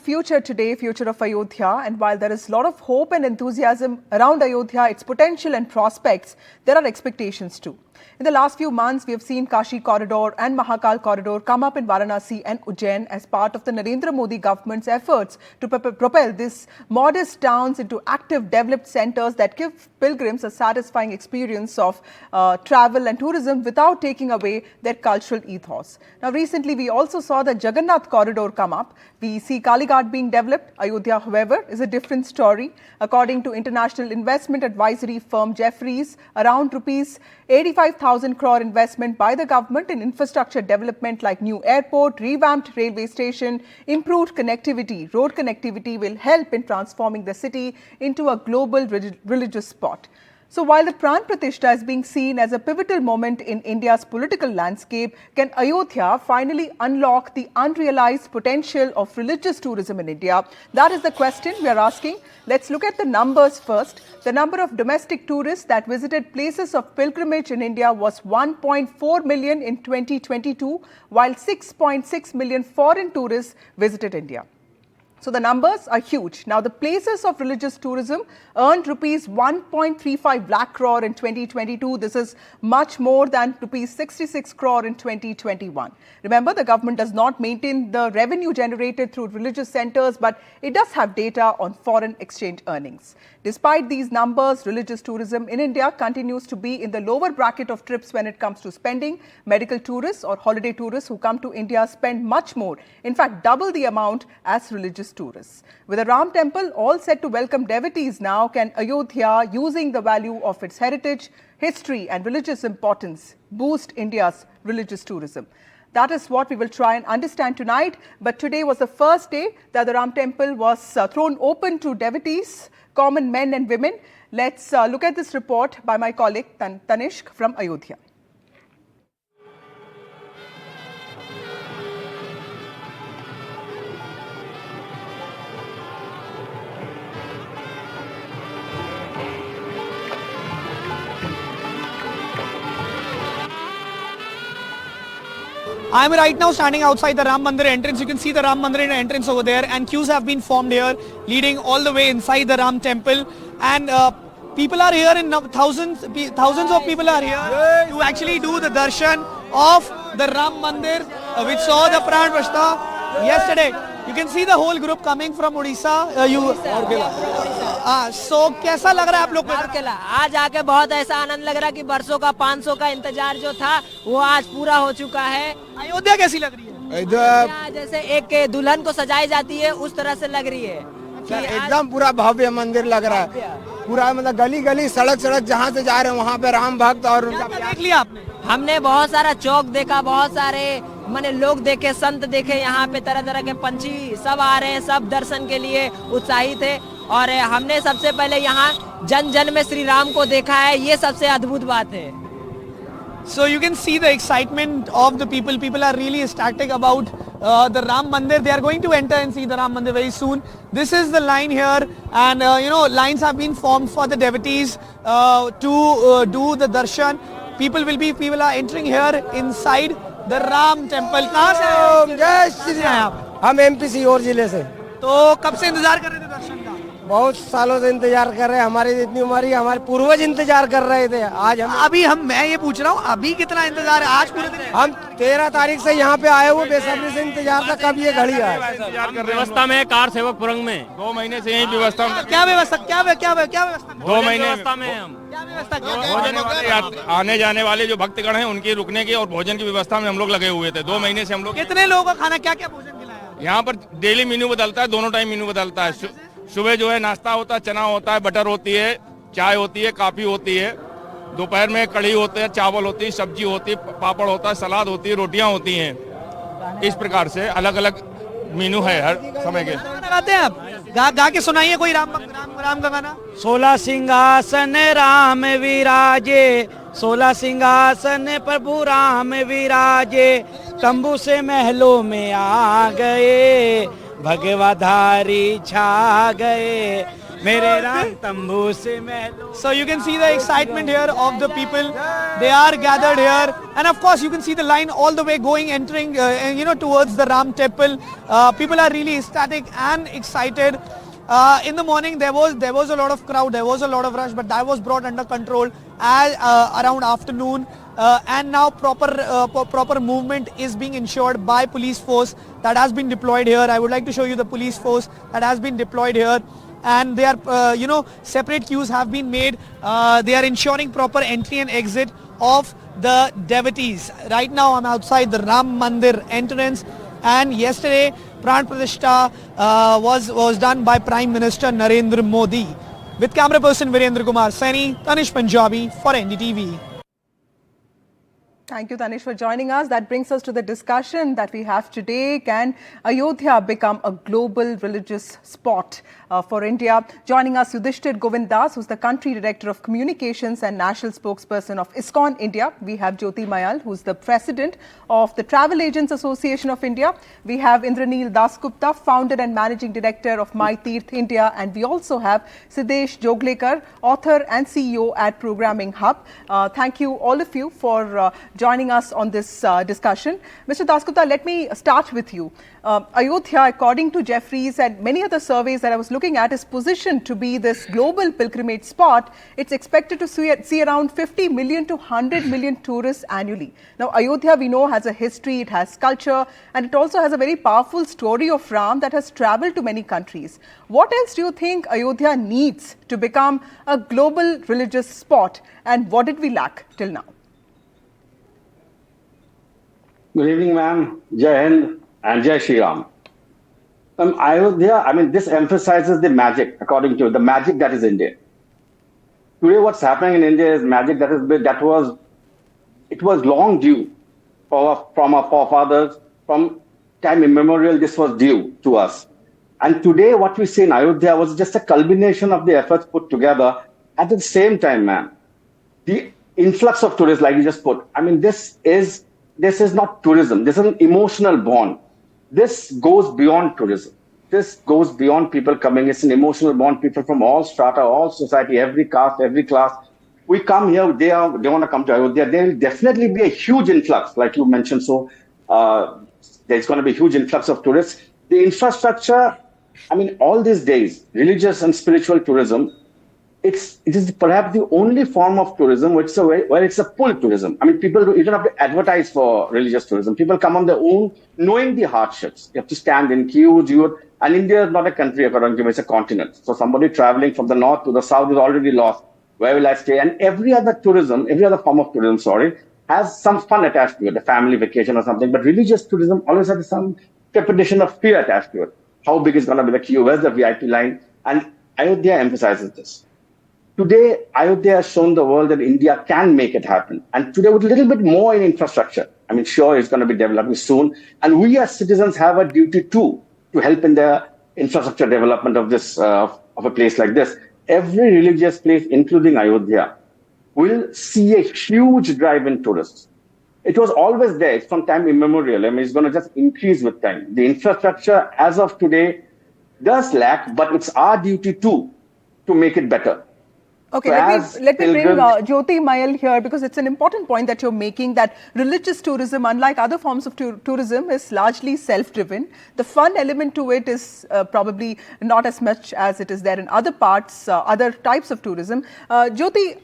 future today, future of Ayodhya. And while there is a lot of hope and enthusiasm around Ayodhya, its potential and prospects, there are expectations too. In the last few months, we have seen Kashi Corridor and Mahakal Corridor come up in Varanasi and Ujjain as part of the Narendra Modi government's efforts to propel these modest towns into active, developed centers that give pilgrims a satisfying experience of travel and tourism without taking away their cultural ethos. Now, recently, we also saw the Jagannath Corridor come up. We see Kalighat being developed. Ayodhya, however, is a different story. According to international investment advisory firm Jefferies, around rupees 85,000 crore investment by the government in infrastructure development like new airport, revamped railway station, improved connectivity, road connectivity will help in transforming the city into a global religious spot. So while the pran pratishta is being seen as a pivotal moment in India's political landscape, can Ayodhya finally unlock the unrealized potential of religious tourism in India? That is the question we are asking. Let's look at the numbers first. The number of domestic tourists that visited places of pilgrimage in India was 1.4 million in 2022, while 6.6 million foreign tourists visited India. So the numbers are huge. Now, the places of religious tourism earned rupees 1.35 lakh crore in 2022. This is much more than rupees 66 crore in 2021. Remember, the government does not maintain the revenue generated through religious centers, but it does have data on foreign exchange earnings. Despite these numbers, religious tourism in India continues to be in the lower bracket of trips when it comes to spending. Medical tourists or holiday tourists who come to India spend much more, in fact, double the amount as religious tourists. With a Ram temple all set to welcome devotees now, can Ayodhya, using the value of its heritage, history and religious importance, boost India's religious tourism? That is what we will try and understand tonight. But today was the first day that the Ram temple was thrown open to devotees, common men and women. Let's look at this report by my colleague Tanishq from Ayodhya. I am right now standing outside the Ram Mandir entrance. You can see the Ram Mandir entrance over there, and queues have been formed here leading all the way inside the Ram temple, and people are here in thousands of people are here to actually do the darshan of the Ram Mandir, which saw the pran pratishta yesterday. You can see the whole group coming from Odisha. So कैसा लग रहा है आप लोग को? आज आके बहुत ऐसा आनंद लग रहा है कि बरसों का 500 का इंतजार जो था वो आज पूरा हो चुका है। अयोध्या कैसी लग रही है? अयोध्या जैसे एक दुल्हन को सजाई जाती है उस तरह से लग रही है। एकदम पूरा भव्य मंदिर लग रहा है। पूरा मतलब गली गली सड़क सड़क जहाँ से जा रहे हैं वहाँ पे राम भक्त और उनका देख लिया आपने? हमने बहुत सारा चौक देखा, बहुत सारे माने लोग देखे, संत देखे, यहाँ पे तरह तरह के पंछी सब आ रहे हैं, सब दर्शन के लिए उत्साहित है। और हमने सबसे पहले यहाँ जन जन में श्री राम को देखा है, ये सबसे अद्भुत बात है। So you can see the excitement of the people. People are really ecstatic about the Ram Mandir. They are going to enter and see the Ram Mandir very soon. This is the line here, and lines have been formed for the devotees to do the darshan. People are entering here inside the Ram temple. कहाँ से आए? जय श्री राम। हम MP Sehore जिले से। तो कब से इंतजार कर रहे थे दर्शन का? बहुत सालों से इंतजार कर रहे हैं। हमारी इतनी उम्र ही हमारे पूर्वज इंतजार कर रहे थे। आज मैं ये पूछ रहा हूँ, अभी कितना इंतजार है? आज पूरे दिन हम 13 तारीख से यहाँ पे आए हुए बेसब्री से इंतजार था कब ये घड़ी आए। व्यवस्था में कार सेवक पुरंग में 2 महीने से यही व्यवस्था में। क्या व्यवस्था? 2 महीने व्यवस्था में हम आने जाने वाले जो भक्तगण हैं उनकी रुकने की और भोजन की व्यवस्था में हम लोग लगे हुए थे। 2 महीने से हम लोग। कितने लोगों का खाना, क्या क्या भोजन खिलाया? यहाँ पर डेली मेन्यू बदलता है, दोनों टाइम मेन्यू बदलता है। सुबह जो है नाश्ता होता है, चना होता है, बटर होती है, चाय होती है, काफी होती है। दोपहर में कढ़ी होती है, चावल होती है, सब्जी होती है, पापड़ होता है, सलाद होती है, रोटियां होती हैं। इस प्रकार से अलग अलग मेनू है हर समय के। गाते हैं आप? गा के सुनाइए कोई राम का गाना। 16 सिंहासन राम विराजे, 16 सिंहासन प्रभु राम विराजे, तंबू से महलों में आ गए, भगवाधारी छा गए, मेरे राम तंबू से महलों. So you can see the excitement here of the people. They are gathered here, and of course you can see the line all the way going, entering, towards the Ram temple. People are really ecstatic and excited. In the morning there was a lot of crowd, there was a lot of rush, but that was brought under control around afternoon. And now proper movement is being ensured by police force that has been deployed here. I would like to show you the police force that has been deployed here. And they are, separate queues have been made. They are ensuring proper entry and exit of the devotees. Right now I'm outside the Ram Mandir entrance, and yesterday pran pratishta was done by Prime Minister Narendra Modi. With camera person Virendra Kumar Saini, Tanish Punjabi for NDTV. Thank you, Tanish, for joining us. That brings us to the discussion that we have today. Can Ayodhya become a global religious spot for India? Joining us, Yudhishthir Govindas, who's the Country Director of Communications and National Spokesperson of ISKCON India. We have Jyoti Mayal, who's the President of the Travel Agents Association of India. We have Indraneel Dasgupta, Founder and Managing Director of My Teerth India. And we also have Siddesh Joglekar, Author and CEO at Programming Hub. Thank you, all of you, for joining us on this discussion. Mr. Dasgupta, let me start with you. Ayodhya, according to Jeffries and many other surveys that I was looking at, is positioned to be this global pilgrimage spot. It's expected to see around 50 million to 100 million tourists annually. Now, Ayodhya, we know, has a history, it has culture, and it also has a very powerful story of Ram that has traveled to many countries. What else do you think Ayodhya needs to become a global religious spot, and what did we lack till now? Good evening, ma'am. Jai Hind and Jai Shri Ram. Ayodhya, this emphasizes the magic, according to the magic that is India. Today, what's happening in India is magic it was long due from our forefathers, from time immemorial. This was due to us, and today, what we see in Ayodhya was just a culmination of the efforts put together. At the same time, ma'am, the influx of tourists, like you just put, this is not tourism. This is an emotional bond. This goes beyond tourism. This goes beyond people coming. It's an emotional bond. People from all strata, all society, every caste, every class. We come here. They want to come to Ayodhya. There will definitely be a huge influx, like you mentioned. So there's going to be a huge influx of tourists. The infrastructure, all these days, religious and spiritual tourism, it is perhaps the only form of tourism where it's a pull tourism. People you don't have to advertise for religious tourism. People come on their own, knowing the hardships. You have to stand in queues. And India is not a country, according to me, it's a continent. So somebody traveling from the north to the south is already lost. Where will I stay? And every other form of tourism, has some fun attached to it, a family vacation or something. But religious tourism always has some trepidation of fear attached to it. How big is going to be the queue? Where's the VIP line? And Ayodhya emphasizes this. Today, Ayodhya has shown the world that India can make it happen. And today, with a little bit more in infrastructure, sure, it's going to be developing soon. And we as citizens have a duty too, to help in the infrastructure development of this, of a place like this. Every religious place, including Ayodhya, will see a huge drive in tourists. It was always there. It's from time immemorial. It's going to just increase with time. The infrastructure, as of today, does lack, but it's our duty too, to make it better. Okay, let me bring Jyoti Mayal here, because it's an important point that you're making, that religious tourism, unlike other forms of tourism, is largely self-driven. The fun element to it is probably not as much as it is there in other parts, other types of tourism. Jyoti,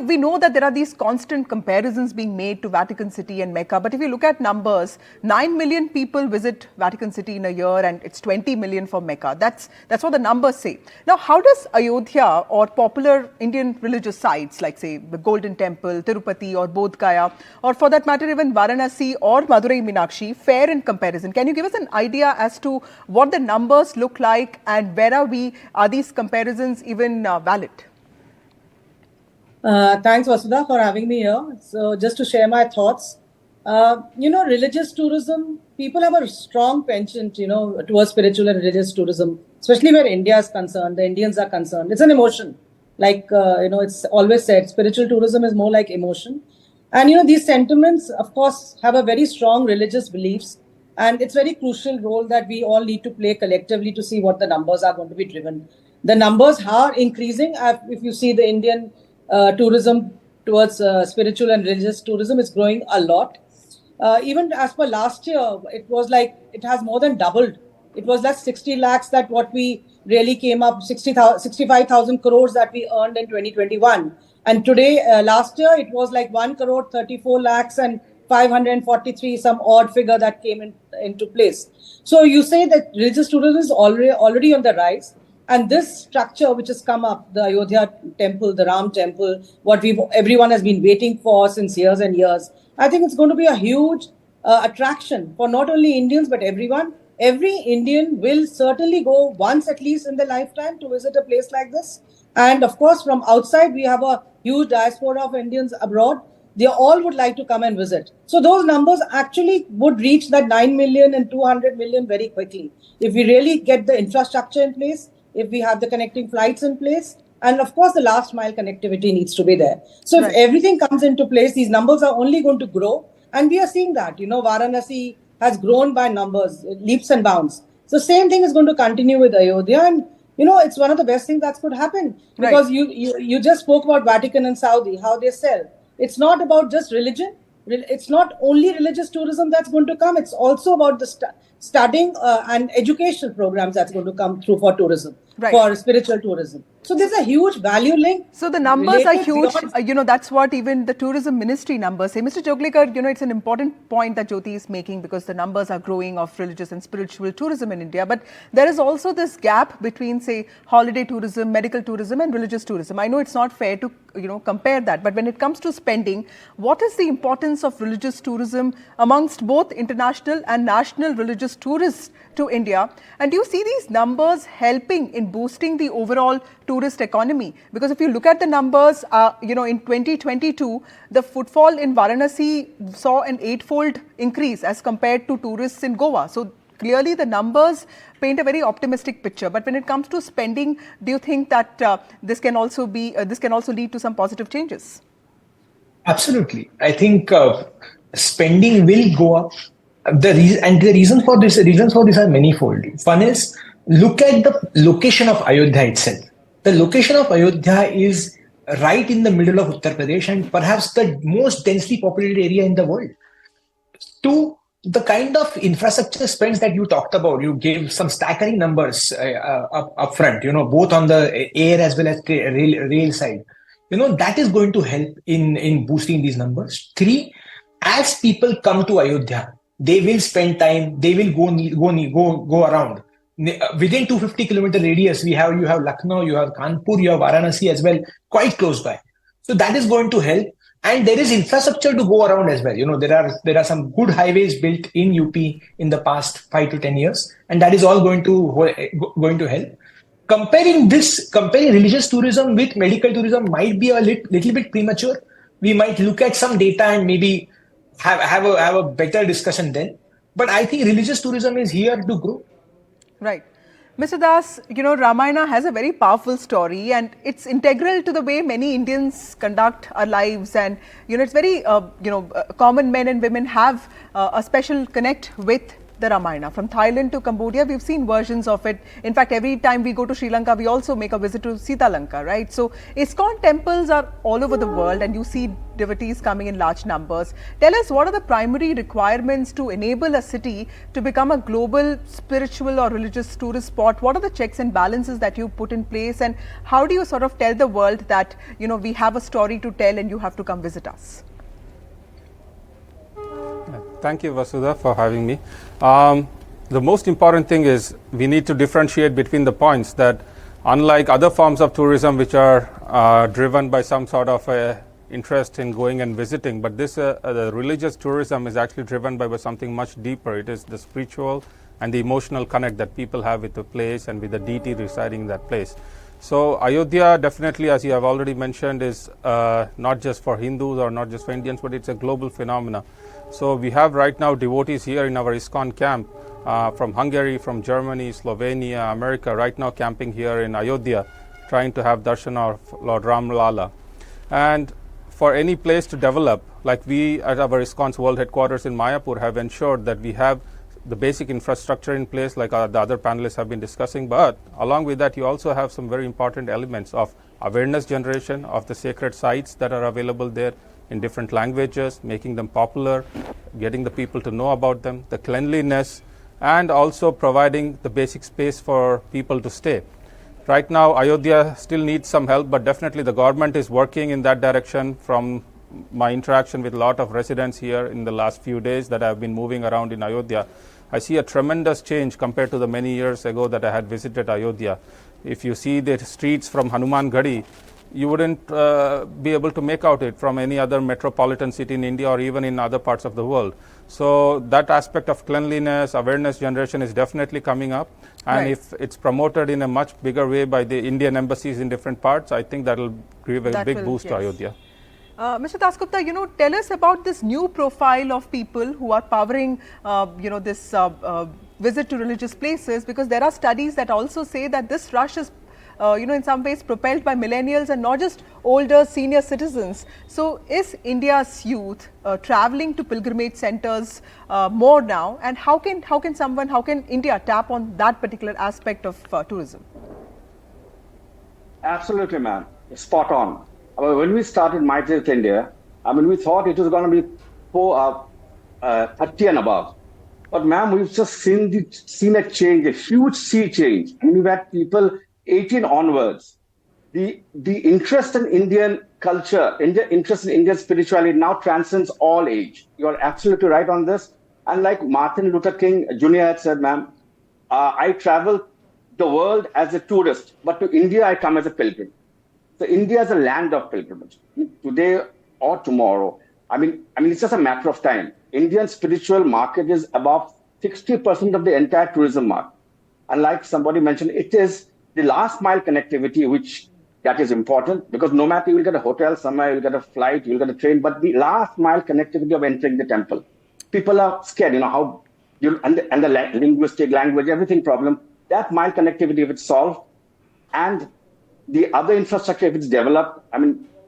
we know that there are these constant comparisons being made to Vatican City and Mecca, but if you look at numbers, 9 million people visit Vatican City in a year, and it's 20 million for Mecca. That's what the numbers say. Now, how does Ayodhya or popular Indian religious sites like, say, the Golden Temple, Tirupati or Bodh Gaya, or for that matter even Varanasi or Madurai Meenakshi, fare in comparison? Can you give us an idea as to what the numbers look like, and where are we? Are these comparisons even valid? Thanks, Vasudha, for having me here. So just to share my thoughts, religious tourism, people have a strong penchant, towards spiritual and religious tourism, especially where India is concerned, the Indians are concerned. It's an emotion. Like, it's always said, spiritual tourism is more like emotion. And, these sentiments, of course, have a very strong religious beliefs. And it's very crucial role that we all need to play collectively to see what the numbers are going to be driven. The numbers are increasing. If you see the Indian tourism towards spiritual and religious tourism is growing a lot. Even as per last year, it was like it has more than doubled. It was like 60 lakhs that what we really came up, 65,000 crores that we earned in 2021. And today, last year, it was like 1 crore 34 lakhs and 543, some odd figure that came into place. So you say that religious tourism is already on the rise. And this structure which has come up, the Ayodhya temple, the Ram temple, what everyone has been waiting for since years and years, I think it's going to be a huge attraction for not only Indians but everyone. Every Indian will certainly go once at least in their lifetime to visit a place like this. And of course, from outside, we have a huge diaspora of Indians abroad. They all would like to come and visit. So those numbers actually would reach that 9 million and 200 million very quickly. If we really get the infrastructure in place, if we have the connecting flights in place, and of course, the last mile connectivity needs to be there. So if everything comes into place, these numbers are only going to grow. And we are seeing that, Varanasi has grown by numbers, leaps and bounds. So same thing is going to continue with Ayodhya. And, it's one of the best things that could happen. Because you just spoke about Vatican and Saudi, how they sell. It's not about just religion. It's not only religious tourism that's going to come. It's also about the studying and educational programs that's going to come through for tourism, for spiritual tourism. So there's a huge value link. So the numbers are huge. That's what even the tourism ministry numbers say. Mr. Joglekar, it's an important point that Jyoti is making because the numbers are growing of religious and spiritual tourism in India. But there is also this gap between, say, holiday tourism, medical tourism and religious tourism. I know it's not fair to, compare that. But when it comes to spending, what is the importance of religious tourism amongst both international and national religious tourists to India? And do you see these numbers helping in boosting the overall tourist economy? Because if you look at the numbers, in 2022, the footfall in Varanasi saw an 8-fold increase as compared to tourists in Goa. So clearly the numbers paint a very optimistic picture. But when it comes to spending, do you think that this can also lead to some positive changes? Absolutely. I think spending will go up. The reasons for this are manifold. One is, look at the location of Ayodhya itself. The location of Ayodhya is right in the middle of Uttar Pradesh and perhaps the most densely populated area in the world. Two, the kind of infrastructure spends that you talked about, you gave some staggering numbers up front, both on the air as well as the rail side. That is going to help in boosting these numbers. Three, as people come to Ayodhya, they will spend time, they will go around. Within 250-kilometer radius, you have Lucknow, you have Kanpur, you have Varanasi as well, quite close by. So that is going to help. And there is infrastructure to go around as well. There are some good highways built in UP in the past 5 to 10 years, and that is all going to help. Comparing religious tourism with medical tourism might be a little bit premature. We might look at some data and maybe have a better discussion then. But I think religious tourism is here to grow. Right. Mr. Das, Ramayana has a very powerful story and it's integral to the way many Indians conduct our lives. And, it's very, common men and women have a special connect with the Ramayana. From Thailand to Cambodia, we've seen versions of it. In fact, every time we go to Sri Lanka, we also make a visit to Sita Lanka, right? So ISKCON temples are all over the world and you see devotees coming in large numbers. Tell us, what are the primary requirements to enable a city to become a global spiritual or religious tourist spot? What are the checks and balances that you put in place? And how do you sort of tell the world that, we have a story to tell and you have to come visit us? Thank you, Vasudha, for having me. The most important thing is we need to differentiate between the points that unlike other forms of tourism which are driven by some sort of interest in going and visiting, but this the religious tourism is actually driven by something much deeper. It is the spiritual and the emotional connect that people have with the place and with the deity residing in that place. So Ayodhya definitely, as you have already mentioned, is not just for Hindus or not just for Indians, but it's a global phenomena. So we have right now devotees here in our ISKCON camp from Hungary, from Germany, Slovenia, America, right now camping here in Ayodhya, trying to have darshan of Lord Ram Lala. And for any place to develop, like we at our ISKCON's world headquarters in Mayapur have ensured that we have the basic infrastructure in place, like the other panelists have been discussing, but along with that, you also have some very important elements of awareness generation of the sacred sites that are available there in different languages, making them popular, getting the people to know about them, the cleanliness, and also providing the basic space for people to stay. Right now, Ayodhya still needs some help, but definitely the government is working in that direction. From my interaction with a lot of residents here in the last few days that I have been moving around in Ayodhya, I see a tremendous change compared to the many years ago that I had visited Ayodhya. If you see the streets from Hanuman Gadi, you wouldn't be able to make out it from any other metropolitan city in India or even in other parts of the world. So that aspect of cleanliness, awareness generation is definitely coming up. And if it's promoted in a much bigger way by the Indian embassies in different parts, I think that will give a big boost to Ayodhya. Mr. Dasgupta, tell us about this new profile of people who are powering, this visit to religious places, because there are studies that also say that this rush is in some ways propelled by millennials and not just older senior citizens. So is India's youth traveling to pilgrimage centers more now, and how can India tap on that particular aspect of tourism? Absolutely, man. Spot on. When we started My Trip India, we thought it was going to be for 30 and above. But ma'am, we've just seen a change, a huge sea change. We've had people 18 onwards. The interest in Indian culture, interest in Indian spirituality now transcends all age. You are absolutely right on this. And like Martin Luther King Jr. had said, ma'am, I travel the world as a tourist, but to India I come as a pilgrim. So India is a land of pilgrimage. Today or tomorrow, it's just a matter of time. Indian spiritual market is about 60% of the entire tourism market. And like somebody mentioned, it is the last mile connectivity, that is important, because no matter you will get a hotel somewhere, you'll get a flight, you'll get a train, but the last mile connectivity of entering the temple. People are scared, and the linguistic language, everything problem. That mile connectivity, if it's solved, and the other infrastructure, if it's developed,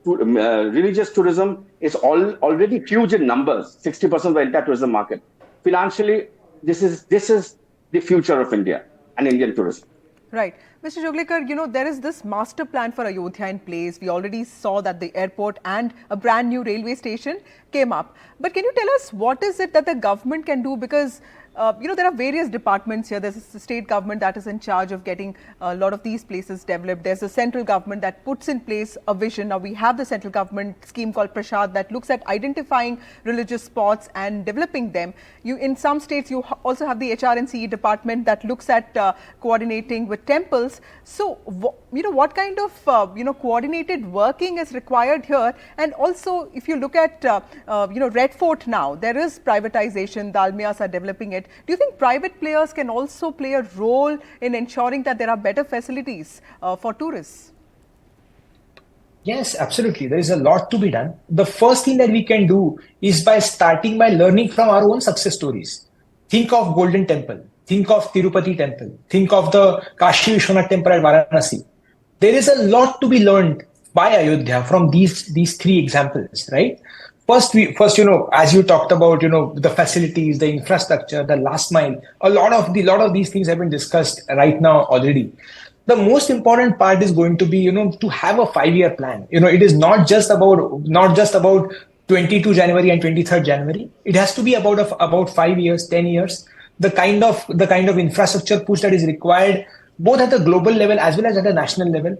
religious tourism is already huge in numbers, 60% of the entire tourism market. Financially, this is the future of India and Indian tourism. Right. Mr. Joglekar, there is this master plan for Ayodhya in place. We already saw that the airport and a brand new railway station came up. But can you tell us what is it that the government can do? Because there are various departments here. There's the state government that is in charge of getting a lot of these places developed. There's a central government that puts in place a vision. Now we have the central government scheme called Prashad that looks at identifying religious spots and developing them. In some states, you also have the HRNCE department that looks at coordinating with temples. So, what kind of coordinated working is required here? And also, if you look at Red Fort now, there is privatization. The Almias are developing it. Do you think private players can also play a role in ensuring that there are better facilities for tourists? Yes, absolutely. There is a lot to be done. The first thing that we can do is by learning from our own success stories. Think of Golden Temple. Think of Tirupati Temple. Think of the Kashi Vishwanath Temple at Varanasi. There is a lot to be learned by Ayodhya from these three examples, right? First, as you talked about, the facilities, the infrastructure, the last mile, a lot of these things have been discussed right now already. The most important part is going to be, to have a 5-year plan. It is not just about 22 January and 23rd January. It has to be about 5 years, 10 years. The kind of infrastructure push that is required, both at the global level as well as at the national level.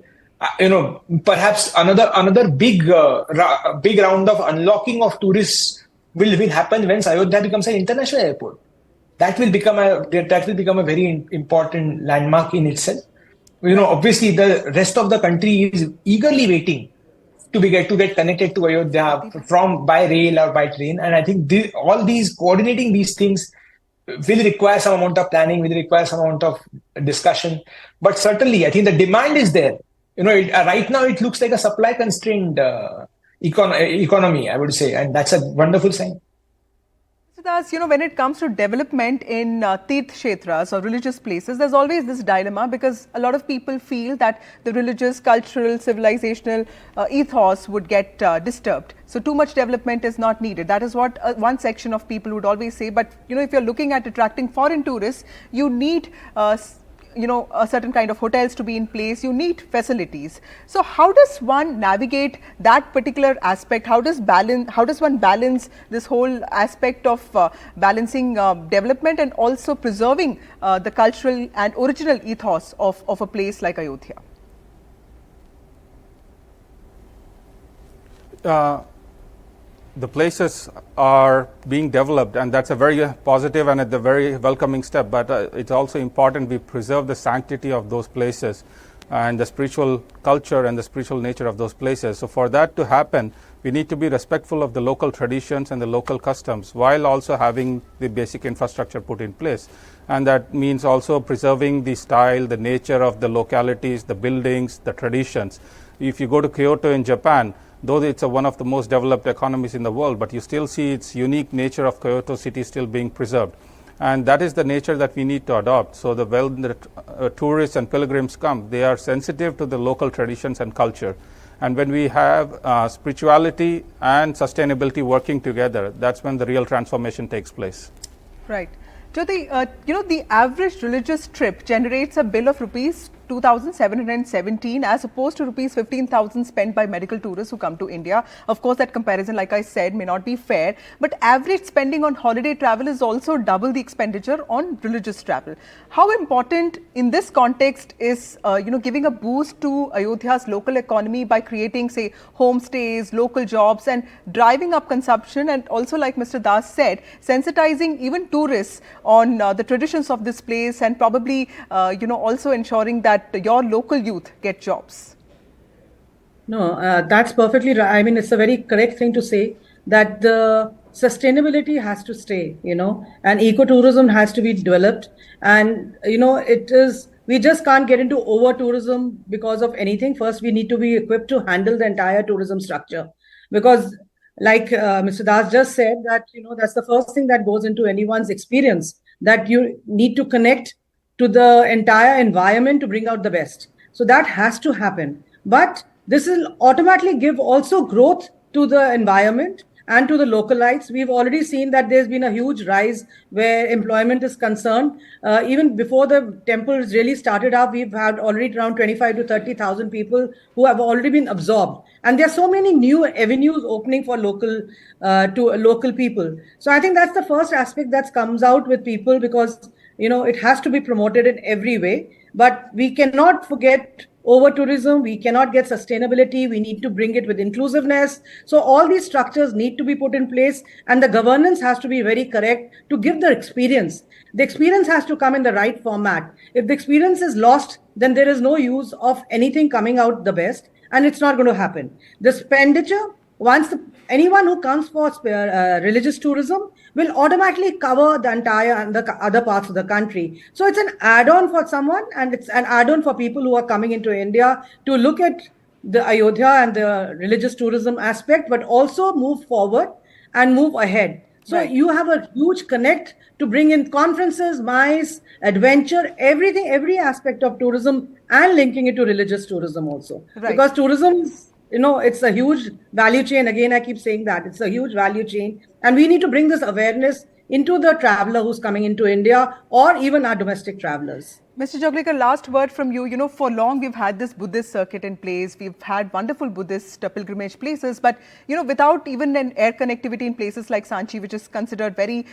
Perhaps another big round of unlocking of tourists will happen when Ayodhya becomes an international airport. That will become a very important landmark in itself. Obviously the rest of the country is eagerly waiting to get connected to Ayodhya by rail or by train. And I think coordinating these things will require some amount of planning, will require some amount of discussion. But certainly, I think the demand is there. Right now it looks like a supply constrained economy, I would say, and that's a wonderful sign. Mr. Thus, when it comes to development in Tirth Kshetras or religious places, there's always this dilemma because a lot of people feel that the religious, cultural, civilizational ethos would get disturbed. So too much development is not needed. That is what one section of people would always say. But, if you're looking at attracting foreign tourists, you need a certain kind of hotels to be in place, you need facilities. So how does one navigate that particular aspect? How does one balance this whole aspect of balancing development and also preserving the cultural and original ethos of a place like Ayodhya? The places are being developed, and that's a very positive and a very welcoming step, but it's also important we preserve the sanctity of those places and the spiritual culture and the spiritual nature of those places. So for that to happen, we need to be respectful of the local traditions and the local customs while also having the basic infrastructure put in place. And that means also preserving the style, the nature of the localities, the buildings, the traditions. If you go to Kyoto in Japan, though it's one of the most developed economies in the world, but you still see its unique nature of Kyoto city still being preserved. And that is the nature that we need to adopt. So the tourists and pilgrims come, they are sensitive to the local traditions and culture. And when we have spirituality and sustainability working together, that's when the real transformation takes place. Right. Jyoti, the average religious trip generates a bill of rupees 2,717 as opposed to rupees 15,000 spent by medical tourists who come to India. Of course, that comparison, like I said, may not be fair, but average spending on holiday travel is also double the expenditure on religious travel. How important in this context is, giving a boost to Ayodhya's local economy by creating, say, homestays, local jobs and driving up consumption, and also, like Mr. Das said, sensitizing even tourists on the traditions of this place and probably, also ensuring that your local youth get jobs? No, that's perfectly right. I mean, it's a very correct thing to say that the sustainability has to stay, and ecotourism has to be developed. And, we just can't get into over tourism because of anything. First, we need to be equipped to handle the entire tourism structure, because like Mr. Das just said, that, that's the first thing that goes into anyone's experience, that you need to connect to the entire environment to bring out the best. So that has to happen. But this will automatically give also growth to the environment and to the localites. We've already seen that there's been a huge rise where employment is concerned. Even before the temples really started up, we've had already around 25 to 30,000 people who have already been absorbed. And there are so many new avenues opening for local people. So I think that's the first aspect that comes out with people, because it has to be promoted in every way. But we cannot forget over tourism. We cannot get sustainability. We need to bring it with inclusiveness. So all these structures need to be put in place, and the governance has to be very correct to give the experience. The experience has to come in the right format. If the experience is lost, then there is no use of anything coming out the best, and it's not going to happen. The expenditure, anyone who comes for religious tourism will automatically cover the entire and the other parts of the country. So it's an add-on for someone, and it's an add-on for people who are coming into India to look at the Ayodhya and the religious tourism aspect, but also move forward and move ahead. So you have a huge connect to bring in conferences, MICE, adventure, everything, every aspect of tourism, and linking it to religious tourism also. Right. Because tourism is, it's a huge value chain. Again, I keep saying that it's a huge value chain. And we need to bring this awareness into the traveler who's coming into India, or even our domestic travelers. Mr. Joglekar, last word from you. For long we've had this Buddhist circuit in place. We've had wonderful Buddhist pilgrimage places, but without even an air connectivity in places like Sanchi, which is considered very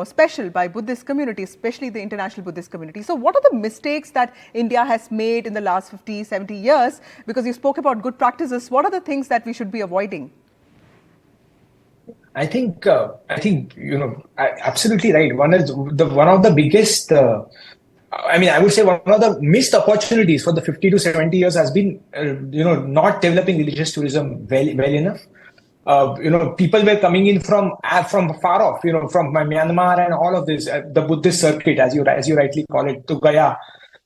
special by Buddhist community, especially the international Buddhist community. So what are the mistakes that India has made in the last 50, 70 years? Because you spoke about good practices. What are the things that we should be avoiding? I think absolutely right. One of the biggest. I would say one of the missed opportunities for the 50 to 70 years has been, not developing religious tourism well enough. People were coming in from far off, from Myanmar and all of this, the Buddhist circuit, as you rightly call it, to Gaya,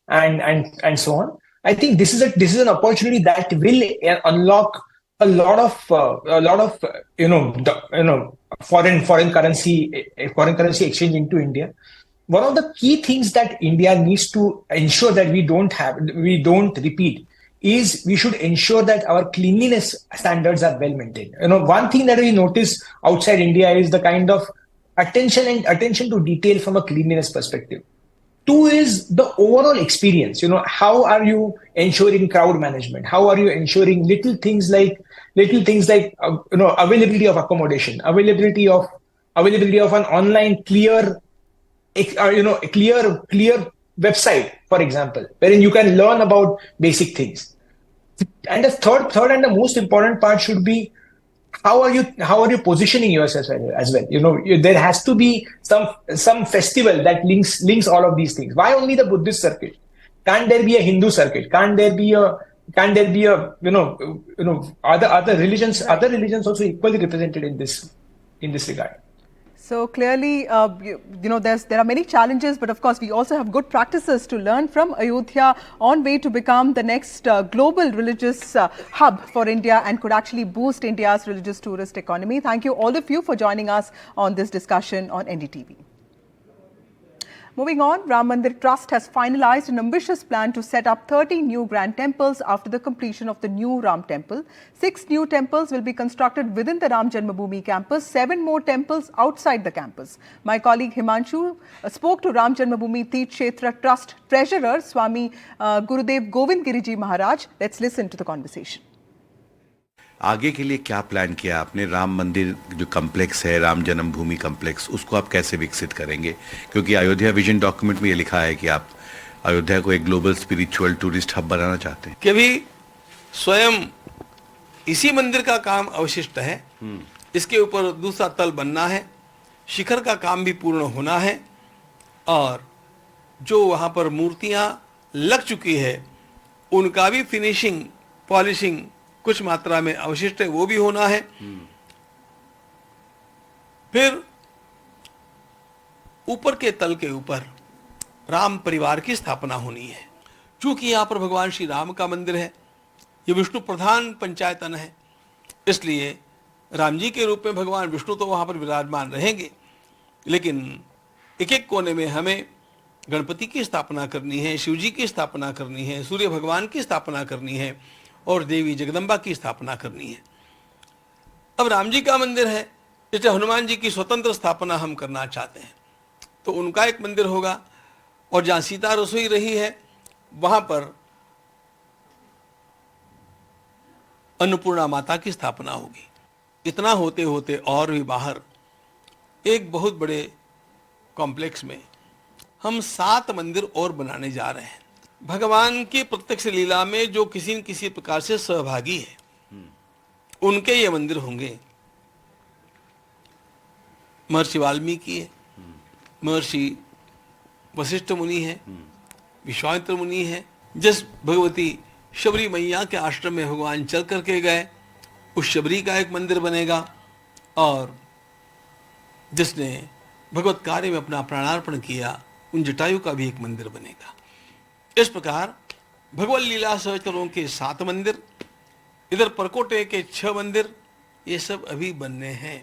and so on. I think this is an opportunity that will unlock a lot of foreign currency exchange into India. One of the key things that India needs to ensure that we don't repeat is we should ensure that our cleanliness standards are well maintained. One thing that we notice outside India is the kind of attention to detail from a cleanliness perspective. Two is the overall experience. How are you ensuring crowd management? How are you ensuring little things like availability of accommodation, availability of an online clear website, for example, wherein you can learn about basic things. And the third and the most important part should be how are you positioning yourself as well? There has to be some festival that links all of these things. Why only the Buddhist circuit? Can't there be a Hindu circuit? Can't there be a other religions also equally represented in this regard? So clearly, there are many challenges, but of course, we also have good practices to learn from Ayodhya on way to become the next global religious hub for India and could actually boost India's religious tourist economy. Thank you all of you for joining us on this discussion on NDTV. Moving on, Ram Mandir Trust has finalized an ambitious plan to set up 30 new grand temples after the completion of the new Ram temple. 6 new temples will be constructed within the Ram Janmabhoomi campus, 7 more temples outside the campus. My colleague Himanshu spoke to Ram Janmabhoomi Teerth Kshetra Trust Treasurer Swami Gurudev Govind Giriji Maharaj. Let's listen to the conversation. आगे के लिए क्या plan किया आपने? राम मंदिर जो complex है, राम जन्मभूमि complex, उसको आप कैसे विकसित करेंगे? क्योंकि अयोध्या विजन डॉक्यूमेंट में ये लिखा है कि आप अयोध्या को एक ग्लोबल स्पिरिचुअल टूरिस्ट हब बनाना चाहते हैं। कि अभी स्वयं इसी मंदिर का काम अवशिष्ट है, इसके ऊपर दूसरा तल बनना है, शिखर का काम भी पूर्ण होना है और जो वहाँ पर मूर्तियाँ लग चुकी है उनका भी फिनिशिंग पॉलिशिंग कुछ मात्रा में अवशिष्ट है, वो भी होना है। फिर ऊपर के तल के ऊपर राम परिवार की स्थापना होनी है। चूंकि यहाँ पर भगवान श्री राम का मंदिर है, ये विष्णु प्रधान पंचायतन है, इसलिए राम जी के रूप में भगवान विष्णु तो वहाँ पर विराजमान रहेंगे, लेकिन एक एक कोने में हमें गणपति की स्थापना करनी है, शिव जी की स्थापना करनी है, सूर्य भगवान की स्थापना करनी है और देवी जगदम्बा की स्थापना करनी है। अब राम जी का मंदिर है, इसलिए हनुमान जी की स्वतंत्र स्थापना हम करना चाहते हैं, तो उनका एक मंदिर होगा और जहाँ सीता रसोई रही है वहाँ पर अन्नपूर्णा माता की स्थापना होगी। इतना होते होते और भी बाहर एक बहुत बड़े कॉम्प्लेक्स में हम 7 मंदिर और बनाने जा रहे हैं। भगवान की प्रत्यक्ष लीला में जो किसी न किसी प्रकार से सहभागी है उनके ये मंदिर होंगे। महर्षि वाल्मीकि है, महर्षि वशिष्ठ मुनि है, विश्वामित्र मुनि है, जिस भगवती शबरी मैया के आश्रम में भगवान चल करके गए उस शबरी का एक मंदिर बनेगा और जिसने भगवत कार्य में अपना प्राणार्पण किया उन जटायु का भी एक मंदिर बनेगा। इस प्रकार भगवत लीला सहचरों के 7 मंदिर, इधर परकोटे के 6 मंदिर, ये सब अभी बनने हैं।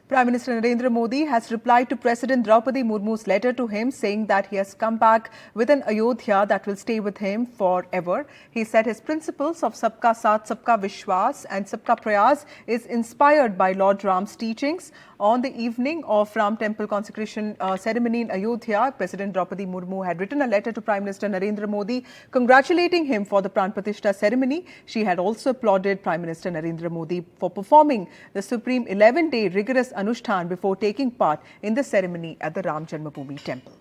Prime Minister Narendra Modi has replied to President Draupadi Murmu's letter to him saying that he has come back with an Ayodhya that will stay with him forever. He said his principles of Sabka Saath, Sabka Vishwas and Sabka Prayas is inspired by Lord Ram's teachings. On the evening of Ram Temple consecration ceremony in Ayodhya, President Draupadi Murmu had written a letter to Prime Minister Narendra Modi congratulating him for the pran pratishta ceremony. She had also applauded Prime Minister Narendra Modi for performing the supreme 11-day rigorous Anushtan before taking part in the ceremony at the Ram Janmabhoomi temple.